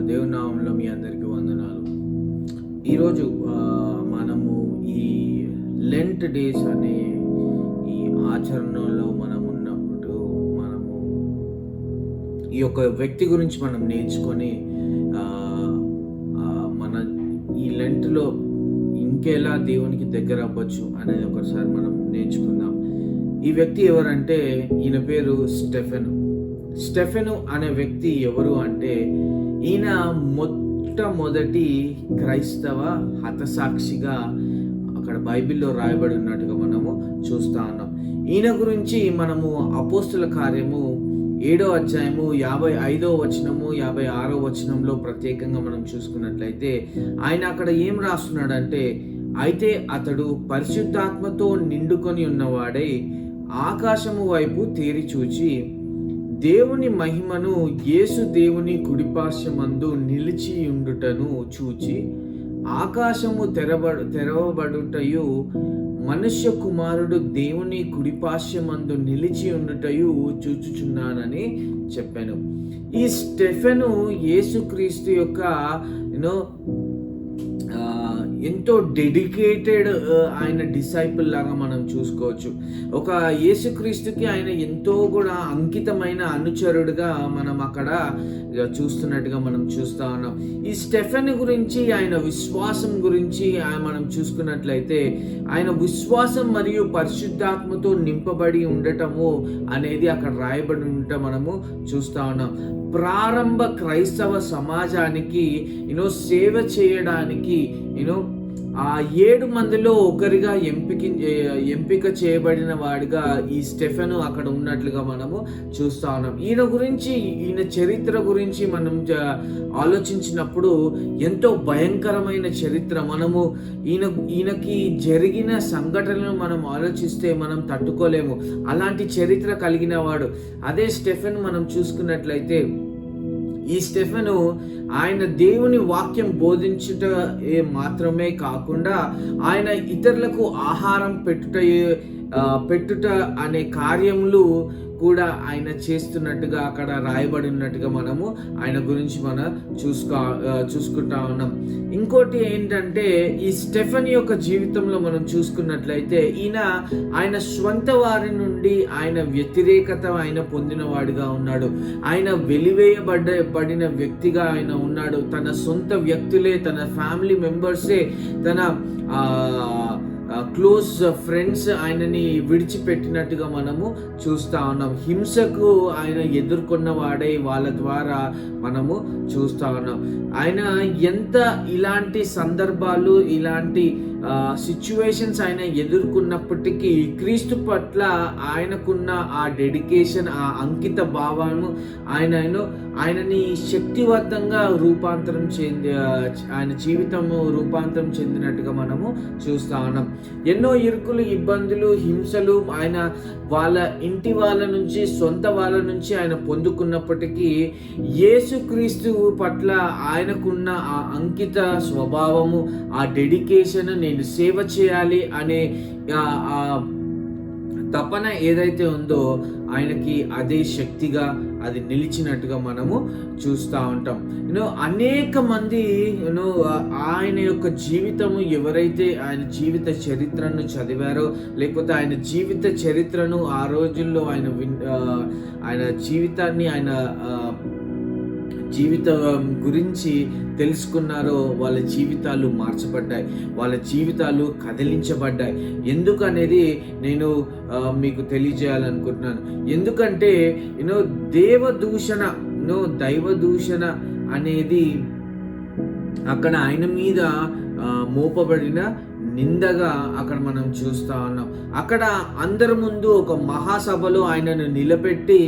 దేవుని నామంలో మీ అందరికీ వందనాలు. ఈరోజు మనము ఈ లెంట్ డేస్ అనే ఈ ఆచరణలో మనం ఉన్నప్పుడు మనము ఈ యొక్క వ్యక్తి గురించి మనం నేర్చుకొని మన ఈ లెంట్లో ఇంకెలా దేవునికి దగ్గర అవ్వచ్చు అనేది ఒకసారి మనం నేర్చుకుందాం. ఈ వ్యక్తి ఎవరంటే ఈయన పేరు స్టెఫెను అనే వ్యక్తి ఎవరు అంటే ఈయన మొట్టమొదటి క్రైస్తవ హతసాక్షిగా అక్కడ బైబిల్లో రాయబడి ఉన్నట్టుగా మనము చూస్తా ఉన్నాం. ఈయన గురించి మనము అపోస్తుల కార్యము 7వ అధ్యాయము 55వ వచనము 56వ వచనంలో ప్రత్యేకంగా మనం చూసుకున్నట్లయితే ఆయన అక్కడ ఏం రాస్తున్నాడంటే, అయితే అతడు పరిశుద్ధాత్మతో నిండుకొని ఉన్నవాడై ఆకాశము వైపు తేరి చూచి దేవుని మహిమను యేసు దేవుని కుడిపార్శ్వమందు నిలిచి ఉండుటను చూచి ఆకాశము తెరవబడుటయు మనుష్య కుమారుడు దేవుని కుడిపార్శ్వమందు నిలిచి ఉండుటయు చూచుచున్నానని చెప్పాను. ఈ స్టెఫెను యేసుక్రీస్తు యొక్క ఎంతో డెడికేటెడ్ ఆయన డిసైపుల్ లాగా మనం చూసుకోవచ్చు. ఒక యేసుక్రీస్తుకి ఆయన ఎంతో కూడా అంకితమైన అనుచరుడుగా మనం అక్కడ చూస్తున్నట్టుగా మనం చూస్తూ ఉన్నాం. ఈ స్టెఫెన్ గురించి, ఆయన విశ్వాసం గురించి మనం చూసుకున్నట్లయితే ఆయన విశ్వాసం మరియు పరిశుద్ధాత్మతో నింపబడి ఉండటము అనేది అక్కడ రాయబడి ఉండటం మనము చూస్తూ ఉన్నాం. ప్రారంభ క్రైస్తవ సమాజానికి సేవ చేయడానికి ఆ 7 మందిలో ఒకరిగా ఎంపిక చేయబడిన వాడిగా ఈ స్టెఫెను అక్కడ ఉన్నట్లుగా మనము చూస్తా ఉన్నాం. ఈయన చరిత్ర గురించి మనం ఆలోచించినప్పుడు ఎంతో భయంకరమైన చరిత్ర. మనము ఈయనకి జరిగిన సంఘటనలను మనం ఆలోచిస్తే మనం తట్టుకోలేము. అలాంటి చరిత్ర కలిగిన వాడు అదే స్టెఫెన్. మనం చూసుకున్నట్లయితే ఈ స్టెఫెను ఆయన దేవుని వాక్యం బోధించుట మాత్రమే కాకుండా ఆయన ఇతరులకు ఆహారం పెట్టుట అనే కార్యములు కూడా ఆయన చేస్తున్నట్టుగా అక్కడ రాయబడి ఉన్నట్టుగా మనము ఆయన గురించి మనం చూసుకుంటా ఉన్నాం. ఇంకోటి ఏంటంటే ఈ స్టెఫెన్ యొక్క జీవితంలో మనం చూసుకున్నట్లయితే ఆయన స్వంత వారి నుండి ఆయన వ్యతిరేకత ఆయన పొందిన వాడిగా ఉన్నాడు. ఆయన వెలివేయబడిన వ్యక్తిగా ఆయన ఉన్నాడు. తన సొంత వ్యక్తులే, తన ఫ్యామిలీ మెంబర్సే, తన క్లోజ్ ఫ్రెండ్స్ ఆయనని విడిచిపెట్టినట్టుగా మనము చూస్తూ ఉన్నాం. హింసకు ఆయన ఎదుర్కొన్న వాడై వాళ్ళ ద్వారా మనము చూస్తూ ఉన్నాం. ఆయన ఎంత ఇలాంటి సందర్భాలు, ఇలాంటి సిచ్యువేషన్స్ ఆయన ఎదుర్కొన్నప్పటికీ క్రీస్తు పట్ల ఆయనకున్న ఆ డెడికేషన్, ఆ అంకిత భావము ఆయనని శక్తివంతంగా ఆయన జీవితము రూపాంతరం చెందినట్టుగా మనము చూస్తా ఉన్నాం. ఎన్నో ఇరుకులు, ఇబ్బందులు, హింసలు ఆయన వాళ్ళ ఇంటి వాళ్ళ నుంచి, సొంత వాళ్ళ నుంచి ఆయన పొందుకున్నప్పటికీ యేసుక్రీస్తు పట్ల ఆయనకున్న ఆ అంకిత స్వభావము, ఆ డెడికేషన్, నేను సేవ చేయాలి అనే తపన ఏదైతే ఉందో ఆయనకి అదే శక్తిగా అది నిలిచినట్టుగా మనము చూస్తూ ఉంటాం. అనేక మంది ఆయన యొక్క జీవితము, ఎవరైతే ఆయన జీవిత చరిత్రను చదివారో, లేకపోతే ఆయన జీవిత చరిత్రను ఆ రోజుల్లో ఆయన జీవితాన్ని, ఆయన జీవితం గురించి తెలుసుకున్నారో వాళ్ళ జీవితాలు మార్చబడ్డాయి, వాళ్ళ జీవితాలు కదిలించబడ్డాయి. ఎందుకనేది నేను మీకు తెలియజేయాలనుకుంటున్నాను. ఎందుకంటే దైవదూషణ అనేది అక్కడ ఆయన మీద మోపబడిన నిందగా అక్కడ మనం చూస్తా ఉన్నాం. అక్కడ అందరి ముందు ఒక మహాసభలో ఆయనను నిలబెట్టి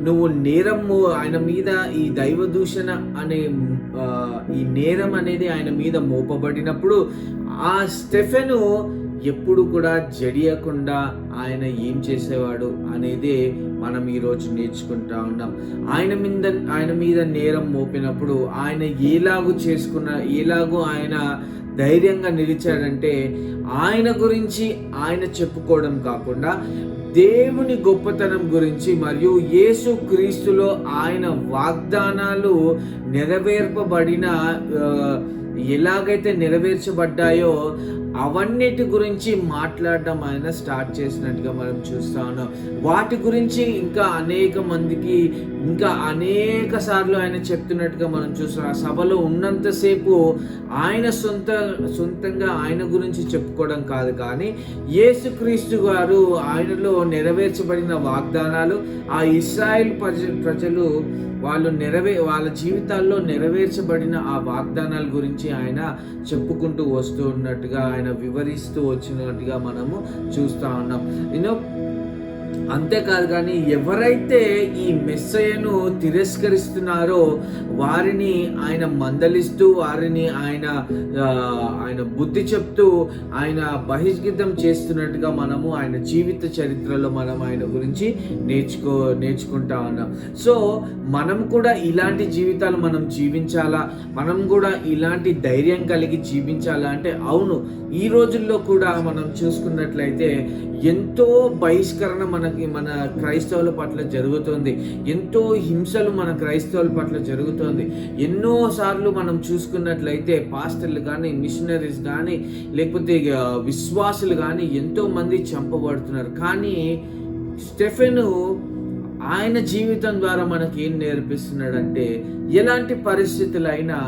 నువ్వు ఆయన మీద ఈ దైవదూషణ అనే ఈ నేరం అనేది ఆయన మీద మోపబడినప్పుడు ఆ స్టెఫెను ఎప్పుడు కూడా జడియకుండా ఆయన ఏం చేసేవాడు అనేదే మనం ఈరోజు నేర్చుకుంటా ఉన్నాం. ఆయన మీద నేరం మోపినప్పుడు ఆయన ఎలాగో ఆయన ధైర్యంగా నిలిచాడంటే ఆయన గురించి ఆయన చెప్పుకోవడం కాకుండా దేవుని గొప్పతనం గురించి మరియు యేసు క్రీస్తులో ఆయన వాగ్దానాలు నెరవేర్పబడిన ఎలాగైతే నెరవేర్చబడ్డాయో అవన్నిటి గురించి మాట్లాడడం ఆయన స్టార్ట్ చేసినట్టుగా మనం చూస్తా ఉన్నాం. వాటి గురించి ఇంకా అనేక మందికి ఇంకా అనేక సార్లు ఆయన చెప్తున్నట్టుగా మనం చూస్తాం. ఆ సభలో ఉన్నంతసేపు ఆయన సొంతంగా ఆయన గురించి చెప్పుకోవడం కాదు, కానీ యేసుక్రీస్తు గారు ఆయనలో నెరవేర్చబడిన వాగ్దానాలు, ఆ ఇశ్రాయేల్ ప్రజలు వాళ్ళ జీవితాల్లో నెరవేర్చబడిన ఆ వాగ్దానాల గురించి ఆయన చెప్పుకుంటూ వస్తూ ఉన్నట్టుగా, ఆయన వివరిస్తూ వచ్చినట్టుగా మనము చూస్తూ ఉన్నాం. అంతేకాదు కానీ ఎవరైతే ఈ మెస్సయ్యను తిరస్కరిస్తున్నారో వారిని ఆయన మందలిస్తూ, వారిని ఆయన బుద్ధి చెప్తూ, ఆయన బహిష్కృతం చేస్తున్నట్టుగా మనము ఆయన జీవిత చరిత్రలో మనం ఆయన గురించి నేర్చుకుంటా ఉన్నాం. సో మనం కూడా ఇలాంటి జీవితాలు మనం జీవించాలా, మనం కూడా ఇలాంటి ధైర్యం కలిగి జీవించాలా అంటే అవును, ఈ రోజుల్లో కూడా మనం చూసుకున్నట్లయితే ఎంతో బహిష్కరణ మన క్రైస్తవుల పట్ల జరుగుతుంది, ఎంతో హింసలు మన క్రైస్తవుల పట్ల జరుగుతుంది. ఎన్నోసార్లు మనం చూసుకున్నట్లయితే పాస్టర్లు కానీ, మిషనరీస్ కానీ, లేకపోతే విశ్వాసులు కానీ ఎంతో మంది చంపబడుతున్నారు. కానీ స్టెఫెను ఆయన జీవితం ద్వారా మనకి ఏం నేర్పిస్తున్నాడంటే ఎలాంటి పరిస్థితులైనా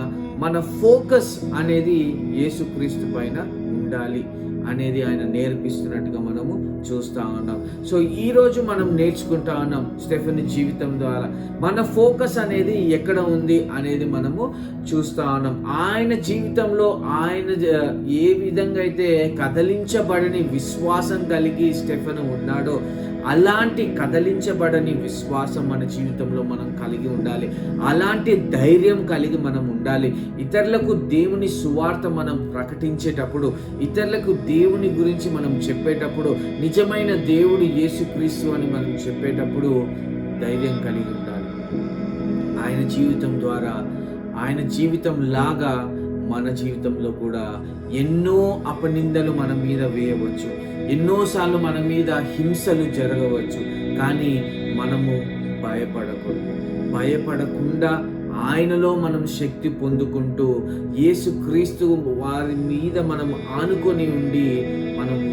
మన ఫోకస్ అనేది యేసుక్రీస్తు పైన ఉండాలి అనేది ఆయన నేర్పిస్తున్నట్టుగా మనము చూస్తూ ఉన్నాం. సో ఈరోజు మనం నేర్చుకుంటా ఉన్నాం స్టెఫెన్ జీవితం ద్వారా మన ఫోకస్ అనేది ఎక్కడ ఉంది అనేది మనము చూస్తూ ఉన్నాం. ఆయన జీవితంలో ఆయన ఏ విధంగా అయితే కదలించబడని విశ్వాసం కలిగి స్టెఫెన్ ఉన్నాడో అలాంటి కదలించబడని విశ్వాసం మన జీవితంలో మనం కలిగి ఉండాలి. అలాంటి ధైర్యం కలిగి మనం ఉండాలి. ఇతరులకు దేవుని సువార్త మనం ప్రకటించేటప్పుడు, ఇతరులకు దేవుని గురించి మనం చెప్పేటప్పుడు, నిజమైన దేవుడు యేసుక్రీస్తు అని మనం చెప్పేటప్పుడు ధైర్యం కలిగి ఉండాలి. ఆయన జీవితం ద్వారా, ఆయన జీవితం లాగా మన జీవితంలో కూడా ఎన్నో అపనిందలు మన మీద వేయవచ్చు, ఎన్నోసార్లు మన మీద హింసలు జరగవచ్చు. కానీ మనము భయపడకుండా ఆయనలో మనం శక్తి పొందుకుంటూ యేసుక్రీస్తు వారి మీద మనం ఆనుకొని ఉండి మనము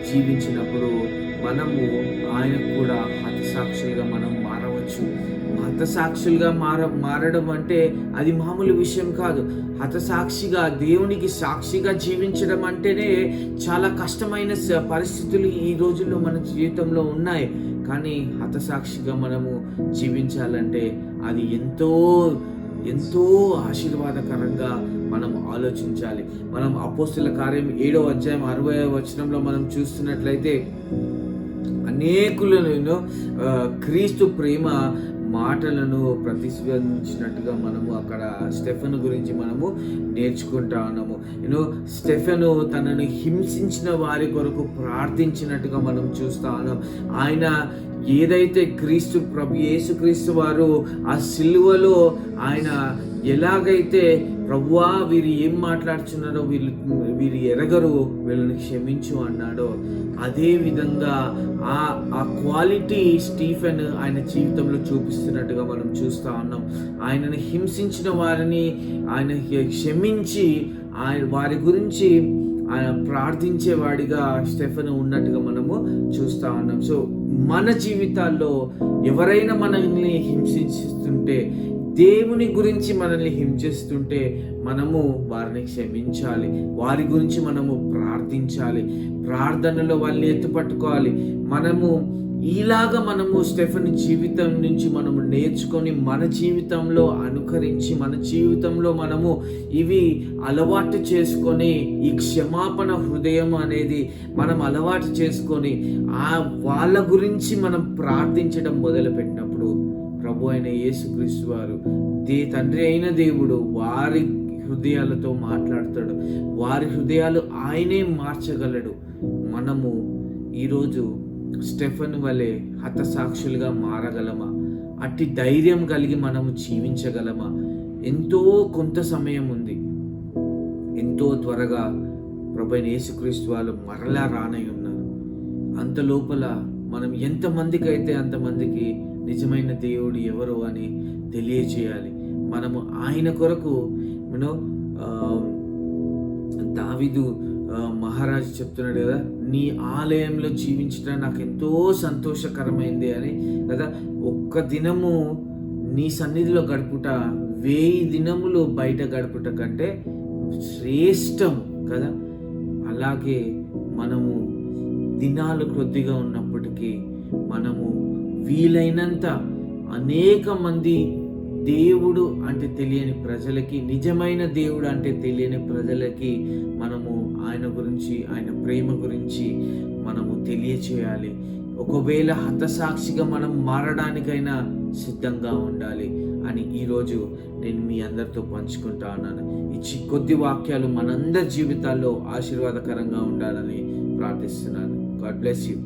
జీవించినప్పుడు మనము ఆయనకు కూడా హతసాక్షులుగా మనం మారవచ్చు. హతసాక్షులుగా మారడం అంటే అది మామూలు విషయం కాదు. హతసాక్షిగా, దేవునికి సాక్షిగా జీవించడం అంటేనే చాలా కష్టమైన పరిస్థితులు ఈ రోజుల్లో మన జీవితంలో ఉన్నాయి. కానీ హతసాక్షిగా మనము జీవించాలంటే అది ఎంతో ఎంతో ఆశీర్వాదకరంగా మనం ఆలోచించాలి. మనం అపోస్తుల కార్యం 7వ అధ్యాయం 60వ వచనంలో మనం చూస్తున్నట్లయితే అనేకులను క్రీస్తు ప్రేమ మాటలను ప్రతిస్పందించినట్టుగా మనము అక్కడ స్టెఫెన్ గురించి మనము నేర్చుకుంటా ఉన్నాము. స్టెఫెను తనను హింసించిన వారి కొరకు ప్రార్థించినట్టుగా మనం చూస్తా ఉన్నాం. ఆయన ఏదైతే యేసుక్రీస్తు వారు ఆ సిలువలో ఆయన ఎలాగైతే ప్రభువా వీరు ఏం మాట్లాడుతున్నారో వీరు ఎరగరు, వీళ్ళని క్షమించు అన్నాడో అదే విధంగా ఆ క్వాలిటీ స్టీఫెన్ ఆయన జీవితంలో చూపిస్తున్నట్టుగా మనం చూస్తూ ఉన్నాం. ఆయనను హింసించిన వారిని ఆయన క్షమించి వారి గురించి ఆయన ప్రార్థించేవాడిగా స్టెఫెన్ ఉన్నట్టుగా మనము చూస్తూ ఉన్నాం. సో మన జీవితాల్లో ఎవరైనా మనల్ని హింసిస్తుంటే, దేవుని గురించి మనల్ని హింసిస్తుంటే మనము వారిని క్షమించాలి, వారి గురించి మనము ప్రార్థించాలి, ప్రార్థనలో వాళ్ళని ఎత్తుపట్టుకోవాలి. మనము స్టెఫెన్ జీవితం నుంచి మనము నేర్చుకొని మన జీవితంలో అనుకరించి, మన జీవితంలో మనము ఇవి అలవాటు చేసుకొని, ఈ క్షమాపణ హృదయం అనేది మనం అలవాటు చేసుకొని వాళ్ళ గురించి మనం ప్రార్థించడం మొదలుపెట్టినప్పుడు ప్రభు అయిన యేసుక్రీస్తు వారు తండ్రి అయిన దేవుడు వారి హృదయాలతో మాట్లాడతాడు. వారి హృదయాలు ఆయనే మార్చగలడు. మనము ఈరోజు స్టెఫెన్ వలె హతసాక్షులుగా మారగలమా? అట్టి ధైర్యం కలిగి మనము జీవించగలమా? కొంత సమయం ఉంది. ఎంతో త్వరగా ప్రభువైన యేసుక్రీస్తు వాళ్ళు మరలా రానై ఉన్నారు. అంత లోపల మనం ఎంతమందికి అయితే అంతమందికి నిజమైన దేవుడు ఎవరు అని తెలియచేయాలి. మనము ఆయన కొరకు యూనో దావీదు మహారాజు చెప్తున్నాడు కదా, నీ ఆలయంలో జీవించడం నాకు ఎంతో సంతోషకరమైంది అని కదా. ఒక్క దినము నీ సన్నిధిలో గడుపుట 1000 దినములు బయట గడుపుట కంటే శ్రేష్టం కదా. అలాగే మనము దినాలు కొద్దిగా ఉన్నప్పటికీ మనము వీలైనంత అనేక మంది దేవుడు అంటే తెలియని ప్రజలకి, నిజమైన దేవుడు అంటే తెలియని ప్రజలకి మనము ఆయన గురించి, ఆయన ప్రేమ గురించి మనము తెలియచేయాలి. ఒకవేళ హతసాక్షిగా మనం మారడానికైనా సిద్ధంగా ఉండాలి అని ఈరోజు నేను మీ అందరితో పంచుకుంటా ఉన్నాను. ఈ కొద్ది వాక్యాలు మనందరి జీవితాల్లో ఆశీర్వాదకరంగా ఉండాలని ప్రార్థిస్తున్నాను. God bless you.